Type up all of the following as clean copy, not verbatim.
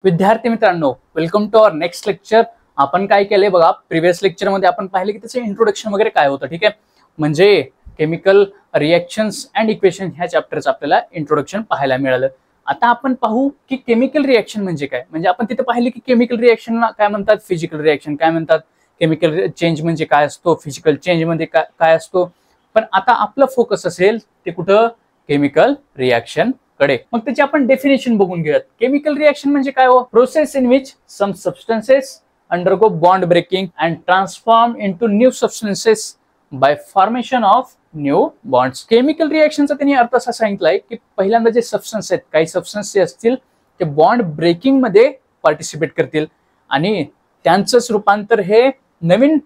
विद्यार्थी मित्रांनो, welcome to our next lecture. आपण काय केलंय बघा, प्रिव्हियस लेक्चर मध्ये आपण पाहिले की त्याचं इंट्रोडक्शन वगैरे काय होतं. ठीक आहे, म्हणजे केमिकल रिएक्शन्स अँड इक्वेशन ह्या चॅप्टरचं आपल्याला इंट्रोडक्शन पाहायला मिळालं. आता आपण पाहू की केमिकल रिएक्शन म्हणजे काय. म्हणजे आपण तिथे पाहिले की केमिकल रिएक्शनला काय म्हणतात, फिजिकल रिएक्शन काय म्हणतात, केमिकल चेंज म्हणजे काय असतो, फिजिकल चेंज म्हणजे काय असतो. पण आता आपलं फोकस असेल ते कुठं, केमिकल रिएक्शन कडे. मग त्याची आपण डेफिनेशन बघून घेऊयात. केमिकल रिएक्शन म्हणजे काय हो, process in which some substances undergo bond breaking and transform into new substances by formation of new bonds. Chemical रिएक्शनचा त्यांनी अर्थ असा सांगितलाय की पहिल्यांदा जे सबस्टन्स आहेत, काही सबस्टन्स जे असतील ते बॉन्ड ब्रेकिंग मध्ये पार्टिसिपेट करतील आणि त्यांचंच रूपांतर हे नवीन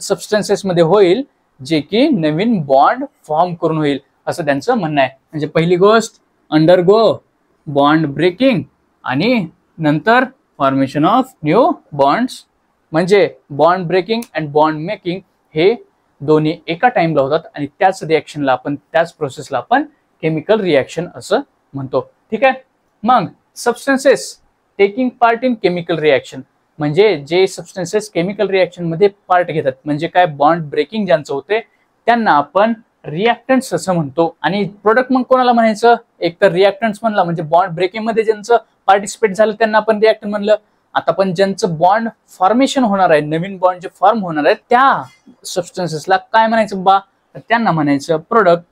सबस्टन्सेस मध्ये होईल, जे की नवीन बॉन्ड फॉर्म करून होईल, असं त्यांचं म्हणणं आहे. म्हणजे पहिली गोष्ट अंडरगो बॉन्ड ब्रेकिंग आणि नंतर फॉर्मेशन ऑफ न्यू बॉन्ड्स. म्हणजे bond breaking and bond making हे दोन्ही एका टाइमला होतात आणि त्याच रिएक्शनला आपण, त्याच प्रोसेसला आपण केमिकल रिएक्शन असं म्हणतो. ठीक आहे. मग substances taking part in chemical reaction म्हणजे जे सबस्टन्सेस केमिकल रिएक्शन मध्ये पार्ट घेतात, म्हणजे काय, बॉन्ड ब्रेकिंग ज्यांचं होते त्यांना आपण रिएक्टंट्स असं म्हणतो. आणि प्रोडक्ट मग कोणाला म्हणायचं, एक तर रिएक्टंट्स म्हणला म्हणजे बॉन्ड ब्रेकिंग मध्ये ज्यांचं पार्टिसिपेट झालं त्यांना आपण रिएक्टंट म्हणलं. आता पण ज्यांचं बॉन्ड फॉर्मेशन होणार आहे, नवीन बॉन्ड जे फॉर्म होणार आहे त्या सबस्टन्सेसला काय म्हणायचं बा, त्यांना म्हणायचं प्रोडक्ट.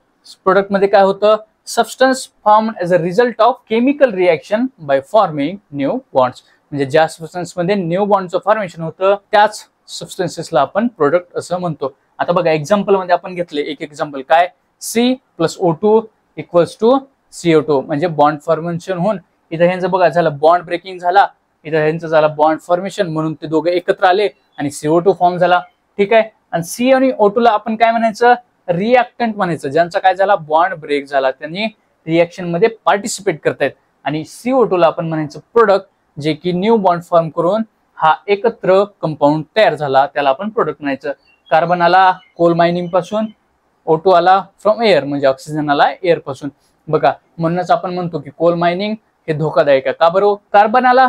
प्रोडक्ट मध्ये काय होतं, substance form as a result of chemical reaction by forming new bonds. म्हणजे ज्या सबस्टन्स मध्ये न्यू बॉन्डचं फॉर्मेशन होतं त्याच सबस्टन्सेसला आपण प्रोडक्ट असं म्हणतो. आता बघा, एक्झाम्पल मध्ये आपण घेतले एक एक्झाम्पल, काय, C+O2 इक्वल्स टू CO2. म्हणजे बॉन्ड फॉर्मेशन होऊन इथं ह्यांचं बघा झालं बॉन्ड ब्रेकिंग झाला, इथं ह्यांचं झालं बॉन्ड फॉर्मेशन, म्हणून ते दोघे एकत्र आले आणि CO2 फॉर्म झाला. ठीक आहे. आणि C आणि O2 ला आपण काय म्हणायचं, रिएक्टंट म्हणायचं. ज्यांचा काय झाला, बॉन्ड ब्रेक झाला, त्यांनी रिएक्शन मध्ये पार्टिसिपेट करतायत. आणि CO2 ला आपण म्हणायचं प्रोडक्ट, जे की न्यू बॉन्ड फॉर्म करून हा एकत्र कंपाऊंड तयार झाला, त्याला आपण प्रोडक्ट म्हणायचं. कार्बन आला कोल मायनिंग पासून, O2 आला फ्रॉम एअर म्हणजे ऑक्सिजन आला एअर पासून. बघा, म्हणूनच आपण म्हणतो की कोल मायनिंग हे धोकादायक आहे. का बरोबर, कार्बन आला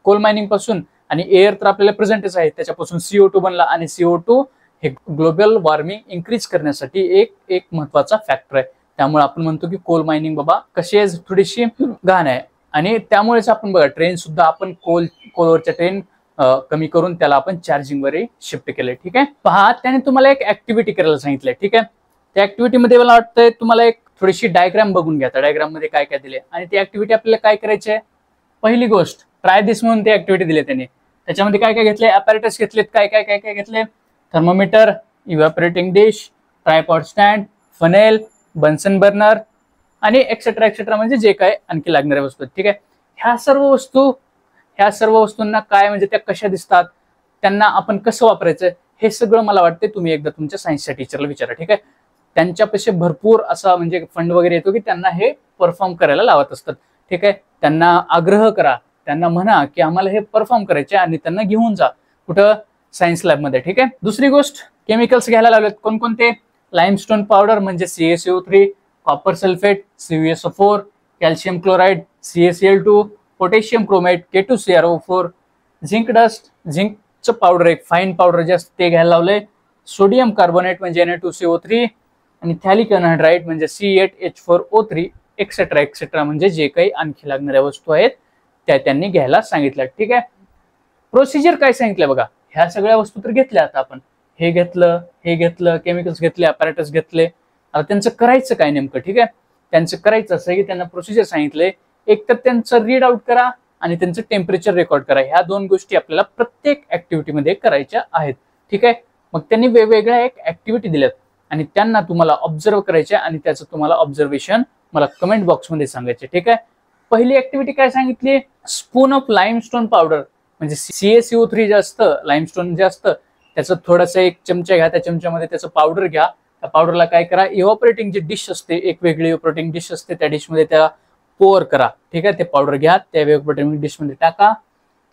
कोल मायनिंग पासून आणि एअर तर आपल्याला प्रेझेंटच आहे, त्याच्यापासून CO2 बनला आणि CO2 हे ग्लोबल वॉर्मिंग इन्क्रीज करण्यासाठी एक महत्वाचा फॅक्टर आहे. त्यामुळे आपण म्हणतो की कोल मायनिंग बाबा कशी आहे, थोडीशी घाण आहे. आणि त्यामुळेच आपण बघा ट्रेन सुद्धा आपण कोलवरच्या ट्रेन कमी करून त्याला आपण चार्जिंग वर शिफ्ट केले. ठीक आहे. पहा, त्याने तुम्हाला एक ऍक्टिव्हिटी करायला सांगितलंय. ठीक आहे. त्या ऍक्टिव्हिटी मध्ये मला वाटतंय तुम्हाला एक थोडीशी डायग्राम बघून घ्या. त्या डायग्राम मध्ये काय काय दिले आणि ती ऍक्टिव्हिटी आपल्याला काय करायची आहे. पहिली गोष्ट ट्राय दिस म्हणून ती ऍक्टिव्हिटी दिली त्याने. त्याच्यामध्ये काय काय घेतले, अपॅरेटस घेतलेत, काय काय काय काय घेतले, thermometer, evaporating dish, tripod stand, funnel, Bunsen burner आणि एक्सेट्रा एक्सेट्रा, म्हणजे जे काय आणखी लागणाऱ्या वस्तू. ठीक आहे. ह्या सर्व वस्तूंना काय, म्हणजे त्या कशा दिसतात, त्यांना आपण कसं वापरायचं, हे सगळं मला वाटतं तुम्ही एकदा तुमच्या सायन्सच्या टीचरला विचारा. ठीक आहे. त्यांच्यापेक्षा भरपूर असा म्हणजे फंड वगैरे येतो की त्यांना हे परफॉर्म करायला लावत असतात. ठीक आहे. त्यांना आग्रह करा, त्यांना म्हणा की आम्हाला हे परफॉर्म करायचे आणि त्यांना घेऊन जा कुठं, सायन्स लॅब मध्ये. ठीक आहे. दुसरी गोष्ट, केमिकल्स घ्यायला लावलेत. कोणकोणते, लाइमस्टोन पावडर म्हणजे CaCO3, copper sulphate CuSO4, calcium chloride CaCl2, potassium chromate K2CrO4, zinc dust, झिंकचं पावडर एक फाईन पावडर जे असतं ते घ्यायला लावलंय, सोडियम कार्बोनेट म्हणजे Na2CO3 आणि थॅलिक अनहायड्राइड म्हणजे C8H4O3 एक्सेट्रा एक्सेट्रा, म्हणजे जे काही आणखी लागणाऱ्या वस्तू आहेत त्या त्यांनी घ्यायला सांगितल्या. ठीक आहे. प्रोसिजर काय सांगितलं बघा, ह्या सगळ्या वस्तू तर घेतल्या. आता आपण हे घेतलं, केमिकल्स घेतले, अपॅरेटस घेतले. आता त्यांचं करायचं काय नेमकं. ठीक आहे. त्यांचं करायचं असं की त्यांना प्रोसिजर सांगितले, एक तर त्यांचं रीड आउट करा आणि त्यांचं टेम्परेचर रेकॉर्ड करा. ह्या दोन गोष्टी आपल्याला प्रत्येक ऍक्टिव्हिटीमध्ये करायच्या आहेत. ठीक आहे. मग त्यांनी वेगवेगळ्या एक ऍक्टिव्हिटी दिल्यात आणि त्यांना तुम्हाला ऑब्झर्व करायच्या आणि त्याचं तुम्हाला ऑब्झर्वेशन मला कमेंट बॉक्समध्ये सांगायचे. ठीक आहे. पहिली ऍक्टिव्हिटी काय सांगितली, स्पून ऑफ लाइमस्टोन पावडर म्हणजे CaCO3 जे असतं, लाइमस्टोन जे असतं त्याचं थोडंसं एक चमचा घ्या, त्या चमच्यामध्ये त्याचं पावडर घ्या. त्या पावडरला काय करा, इव्हॅपोरेटिंग जी डिश असते, एक वेगळी इव्हॅपोरेटिंग डिश असते, त्या डिशमध्ये त्या पोअर करा. ठीक आहे. ते पावडर घ्या, त्या इव्हॅपोरेटिंग डिश मध्ये टाका,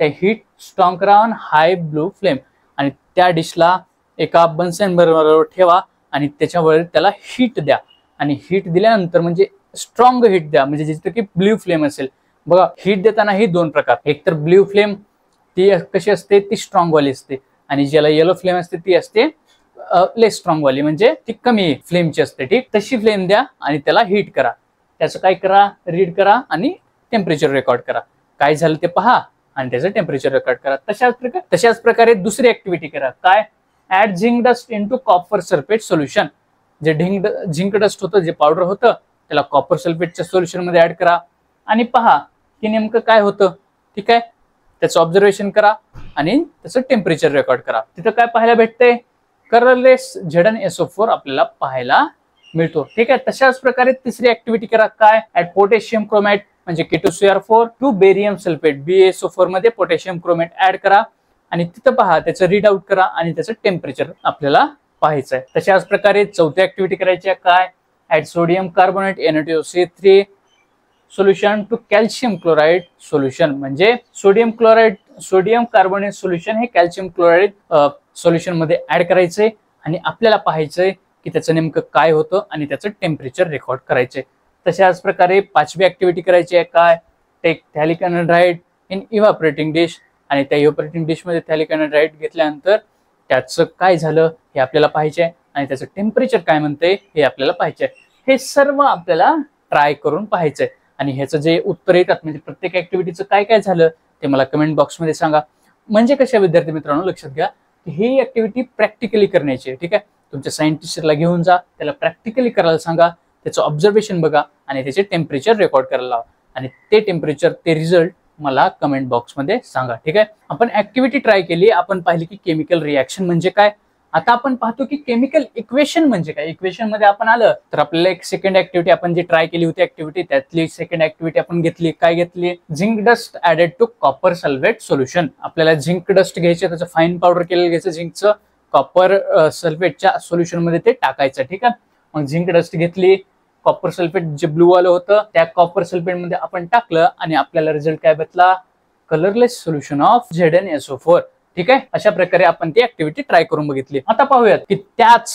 त्या हीट स्ट्रॉंग करा ऑन हाय ब्लू फ्लेम आणि त्या डिशला एका बन्सन बर्नरवर ठेवा आणि त्याच्यावर त्याला हीट द्या. आणि हीट दिल्यानंतर म्हणजे स्ट्रॉंग हीट द्या, म्हणजे जिथे की ब्लू फ्लेम असेल बघा हीट देताना ही दोन प्रकार, एक तर ब्ल्यू फ्लेम ती कशी असते, ती स्ट्रॉंग वाली असते, आणि ज्याला येलो फ्लेम असते ती असते लेस स्ट्रॉंग वाली, म्हणजे ती कमी फ्लेमची असते. ठीक, तशी फ्लेम द्या आणि त्याला हीट करा, त्याचं काय करा, रीड करा आणि टेम्परेचर रेकॉर्ड करा, काय झालं ते पहा आणि त्याचं टेम्परेचर रेकॉर्ड करा. तशाच प्रकारे दुसरी ऍक्टिव्हिटी करा, काय, add zinc dust into copper sulphate solution. जे झिंक डस्ट होतं, जे पावडर होतं, त्याला कॉपर सल्फेटच्या सोल्युशन मध्ये ऍड करा आणि पहा की नेमकं काय होतं. ठीक आहे, त्याचं ऑब्झर्वेशन करा आणि त्याचं टेम्परेचर रेकॉर्ड करा. तिथं काय पाहायला भेटतंय, कलरलेस ZnSO4 आपल्याला पाहायला मिळतो. ठीक आहे, तशाच प्रकारे तिसरी ऍक्टिव्हिटी करा, काय, ऍड पोटॅशियम क्रोमॅट म्हणजे K2CR4 to barium sulphate BaSO4 मध्ये पोटॅशियम क्रोमॅट ऍड करा आणि तिथं पहा त्याचं रीड आउट करा आणि त्याचं टेम्परेचर आपल्याला पाहायचं आहे. तशाच प्रकारे चौथी ऍक्टिव्हिटी करायची आहे, काय, add sodium carbonate NaOC3 solution to calcium chloride solution. म्हणजे सोडियम कार्बोनेट सोल्युशन हे कॅल्शियम क्लोराईड सोल्युशन मध्ये ऍड करायचंय आणि आपल्याला पाहायचंय की त्याचं नेमकं काय होतं आणि त्याचं टेम्परेचर रेकॉर्ड करायचंय. तशाच प्रकारे पाचवी ऍक्टिव्हिटी करायची आहे, काय, टेक थॅलिक एनहाइड्राइड इन इव्हापोरेटिंग डिश, आणि त्या इव्हापोरेटिंग डिश मध्ये थॅलिक एनहाइड्राइड घेतल्यानंतर त्याचं काय झालं हे आपल्याला पाहायचंय आणि त्याचं टेम्परेचर काय म्हणतंय हे आपल्याला पाहायचंय. हे सर्व आपल्याला ट्राय करून पाहायचंय आणि ह्याचं जे उत्तर येतात म्हणजे प्रत्येक ऍक्टिव्हिटीचं काय काय झालं ते मला कमेंट बॉक्समध्ये सांगा. म्हणजे कशा विद्यार्थी मित्रांनो, लक्षात घ्या की ही ऍक्टिव्हिटी प्रॅक्टिकली करण्याची आहे. ठीक आहे, तुमच्या सायन्स टीचरला घेऊन जा, त्याला प्रॅक्टिकली करायला सांगा, त्याचं ऑब्झर्वेशन बघा आणि त्याचे टेम्परेचर रेकॉर्ड करायला लावा आणि ते टेम्परेचर, ते रिझल्ट मला कमेंट बॉक्समध्ये सांगा. ठीक आहे, आपण ऍक्टिव्हिटी ट्राय केली, आपण पाहिली की केमिकल रिॲक्शन म्हणजे काय. आता आपण पाहतो की केमिकल इक्वेशन म्हणजे काय. इक्वेशन मध्ये आपण आलं तर आपल्याला एक सेकंड ऍक्टिव्हिटी आपण जी ट्राय केली होती ऍक्टिव्हिटी, त्यातली सेकंड ऍक्टिव्हिटी आपण घेतली, काय घेतली, zinc dust added to copper sulphate solution. आपल्याला झिंक डस्ट घ्यायचे, त्याचं फाईन पावडर केलेलं घ्यायचं, झिंकचं कॉपर सल्फेटच्या सोल्युशन मध्ये ते टाकायचं. ठीक आहे, मग झिंक डस्ट घेतली, कॉपर सल्फेट जे ब्लू वालं होतं त्या कॉपर सल्फेट मध्ये आपण टाकलं आणि आपल्याला रिझल्ट काय भेटला, कलरलेस सोल्युशन ऑफ ZnSO4. ठीक आहे, अशा प्रकारे आपण ती ऍक्टिव्हिटी ट्राय करून बघितली. आता पाहूयात की त्याच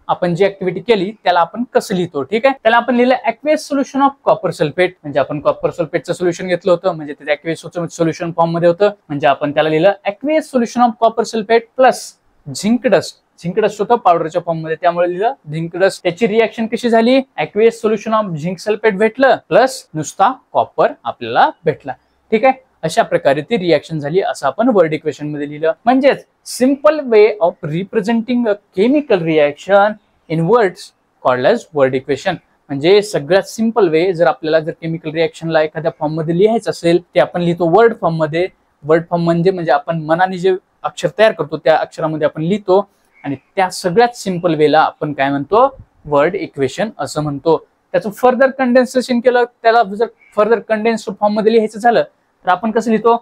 आपण जी ऍक्टिव्हिटी केली त्याला आपण कसं लिहितो. ठीक आहे, त्याला आपण लिहिलं aqueous solution of copper sulphate, म्हणजे आपण कॉपर सल्फेटचं सोल्युशन घेतलं होतं, म्हणजे ते ऍक्वेस सोल्युशन फॉर्म मध्ये होतं, म्हणजे आपण त्याला लिहिलं aqueous solution of copper sulphate plus zinc dust. Zinc dust होतं पावडरच्या फॉर्म मध्ये, त्यामुळे लिहिलं झिंक डस्ट. त्याची रिॲक्शन कशी झाली, ऍक्वेस सोल्युशन ऑफ झिंक सल्फेट भेटलं प्लस नुसता कॉपर आपल्याला भेटला. ठीक आहे, अशा प्रकारे ती रिॲक्शन झाली असं आपण वर्ड इक्वेशन मध्ये लिहिलं. म्हणजेच simple way of representing a chemical reaction in words called as word equation. म्हणजे सगळ्यात सिंपल वे, जर आपल्याला जर केमिकल रिॲक्शनला एखाद्या फॉर्म मध्ये लिहायचं असेल ते आपण लिहितो वर्ड फॉर्म मध्ये. वर्ड फॉर्म म्हणजे आपण मनाने जे अक्षर तयार करतो त्या अक्षरामध्ये आपण लिहितो आणि त्या सगळ्यात सिंपल वेला आपण काय म्हणतो, वर्ड इक्वेशन असं म्हणतो. त्याचं फर्दर कंडेन्सेशन केलं, त्याला जर फर्दर कंडेन्स्ड फॉर्म मध्ये लिहायचं झालं तर आपण कसं लिहितो,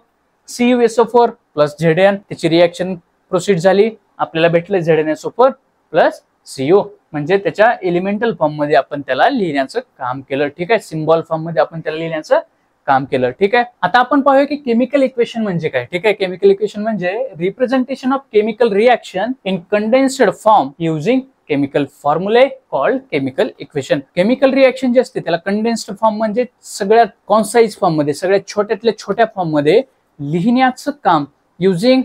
CuSO4 प्लस Zn. त्याची रिॲक्शन प्रोसीड झाली, आपल्याला भेटलं ZnSO4 प्लस Cu, म्हणजे त्याच्या एलिमेंटल फॉर्म मध्ये आपण त्याला लिहिण्याचं काम केलं. ठीक आहे, सिम्बॉल फॉर्म मध्ये आपण त्याला लिहिण्याचं काम केलं. ठीक आहे, आता आपण पाहूया की केमिकल इक्वेशन म्हणजे काय. ठीक आहे, केमिकल इक्वेशन म्हणजे representation of chemical reaction in condensed form using chemical फॉर्म्युले called chemical equation. Chemical reaction जे असते त्याला कंडेन्स्ड फॉर्म म्हणजे सगळ्यात कॉन्साइज फॉर्म मध्ये, सगळ्यात छोट्यातल्या छोट्या फॉर्म मध्ये लिहिण्याचं काम युजिंग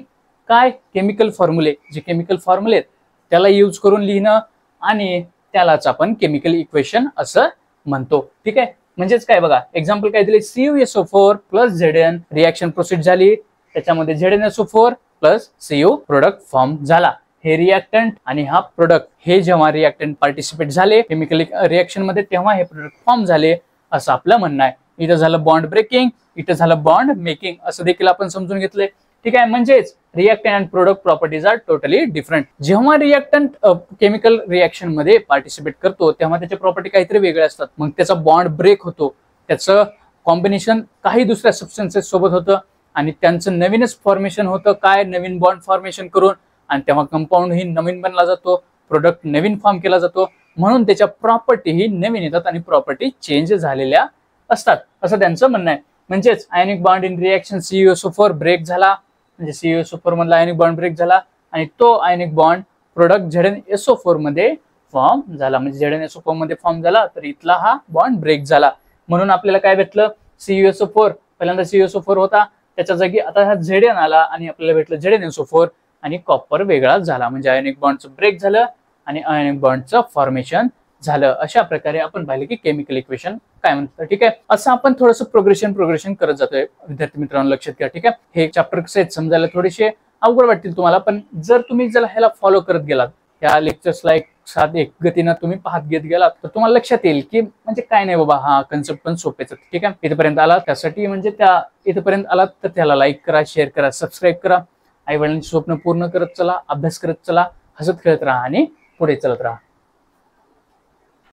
काय, केमिकल फॉर्म्युले. जे केमिकल फॉर्म्युले त्याला यूज करून लिहिणं आणि त्यालाच आपण केमिकल इक्वेशन असं म्हणतो. ठीक आहे, म्हणजेच काय बघा, एक्झाम्पल काय दिले, CuSO4 plus Zn reaction proceed झाली, त्याच्यामध्ये ZnSO4 plus Cu product form झाला. हे रिॲक्टंट आणि हा प्रोडक्ट, हे जेव्हा रिॲक्टंट पार्टिसिपेट झाले केमिकल रिॲक्शन मध्ये तेव्हा हे प्रोडक्ट फॉर्म झाले असं आपलं म्हणणं आहे. इथं झालं बॉन्ड ब्रेकिंग, इथं झालं बॉन्ड मेकिंग, असं देखील आपण समजून घेतलंय. ठीक आहे, म्हणजेच reactant and product properties are totally different. जेव्हा रिॲक्टंट केमिकल रिॲक्शन मध्ये पार्टिसिपेट करतो तेव्हा त्याच्या प्रॉपर्टी काहीतरी वेगळ्या असतात. मग त्याचा बॉन्ड ब्रेक होतो, त्याचं कॉम्बिनेशन काही दुसऱ्या सबस्टन्सेस सोबत होतं आणि त्यांचं नवीनच फॉर्मेशन होतं, काय, नवीन बॉन्ड फॉर्मेशन करून, आणि तेव्हा कंपाऊंड ही नवीन बनला जातो, प्रोडक्ट नवीन फॉर्म केला जातो, म्हणून त्याच्या प्रॉपर्टी ही नवीन येतात आणि प्रॉपर्टी चेंज झालेल्या असतात असं त्यांचं म्हणणं आहे. म्हणजेच ionic bond in reaction CuSO4 break झाला, म्हणजे CuSO4 मधला आयनिक बॉन्ड ब्रेक झाला आणि तो आयनिक बॉन्ड प्रोडक्ट ZnSO4 मध्ये फॉर्म झाला. म्हणजे ZnSO4 मध्ये फॉर्म झाला तर इथला हा बॉन्ड ब्रेक झाला, म्हणून आपल्याला काय भेटलं, CuSO4 पहिल्यांदा CuSO4 होता, त्याच्या जागी आता हा Zn आला आणि आपल्याला भेटलं ZnSO4 आणि कॉपर वेगळा झाला, म्हणजे आयोनिक बॉन्डचं ब्रेक झालं आणि आयोनिक बॉन्डचं फॉर्मेशन झालं. अशा प्रकारे आपण पाहिलं की केमिकल इक्वेशन काय म्हणतात. ठीक आहे, असं आपण थोडंसं प्रोग्रेशन करत जातोय. विद्यार्थी मित्रांनो लक्षात घ्या. ठीक आहे, हे चॅप्टर कसे आहेत समजायला थोडेसे अवघड वाटतील तुम्हाला, पण जर तुम्ही ह्याला फॉलो करत गेलात, या लेक्चर्सला एक गतीनं तुम्ही पाहत घेत गेलात, तर तुम्हाला लक्षात येईल की म्हणजे काय नाही बाबा, हा कन्सेप्ट पण सोपेच. ठीक आहे, इथपर्यंत आला त्यासाठी म्हणजे इथपर्यंत आलात तर त्याला लाईक करा, शेअर करा, सबस्क्राईब करा. आई वडिलांची स्वप्न पूर्ण करत चला, अभ्यास करत चला, हसत खेळत राहा आणि पुढे चलत राहा.